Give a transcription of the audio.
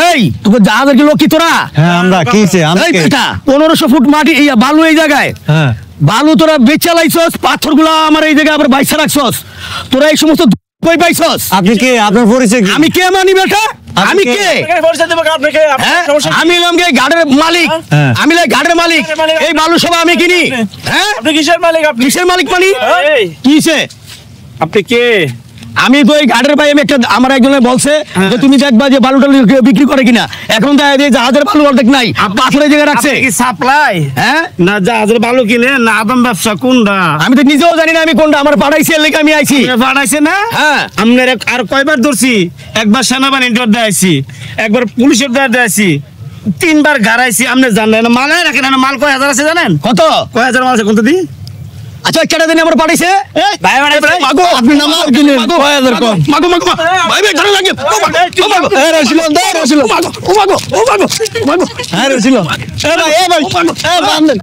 এই তোকে জাহাজের কি লোক কি তোরা? হ্যাঁ আমরা কিছে এই বেটা 1500 ফুট মাটি এই বালু এই জায়গায়, হ্যাঁ বালু তোরা বেচা লাইছস, পাথরগুলা আমার এই জায়গায় আবার বাইসা রাখছস, তোরা এই সমস্ত কই পাইছস? আপনি কে? আপনার পরিচয় কি? আমি কে মানি বেটা? আমি কে? হ্যাঁ? আমি হলাম গে গাড়ির মালিক, হ্যাঁ। আমি লাই গাড়ির মালিক, এই বালু সব আমি কিনি। হ্যাঁ আপনি কিসের মালিক? আপনি কিসের মালিক মানি? এই, কিসে? আপনি কে? আমি তো এই গাড়ির ভাই, আমি একটা আমার একজনে বলছে যে তুমি দেখবা যে বালুটা বিক্রি করে কিনা, এখন তো এই জাহাজের বালু অর্ধেক নাই, পাথরের জায়গায় রাখছে। আপনি কি সাপ্লাই হ্যাঁ না জাহাজের বালু কিনে না আদম ব্যবসা কোনটা? আমি তো নিজেও জানি না আমি কোনটা, আমার পাঠাইছি এর লেগে আমি আইছি। বাড়াইছে না? হ্যাঁ। আপনার আর কয়বার ধরছি? একবার সেনাবাহিনীর ডর দেয়াইছি, একবার পুলিশের ডর দেয়াইছি, 3বার গাড়াইছি। আপনি জানেন মাল রাখেন না? মাল কয় হাজার আছে জানেন? কত? কয় হাজার মাল আছে কোনটা দি? আচ্ছা কেটা দিন আমার পাঠাইছে? ভাই ভাই মাগো আপনি না মাল কিনেন 6000 কম। মাগো মাগো ভাই ভাই ধরে লাগে। ও মাগো এ রসিল দে রসিল মাগো ও মাগো ও মাগো ও মাগো হ্যাঁ রসিল। এ ভাই এ ভাই এ বান্দর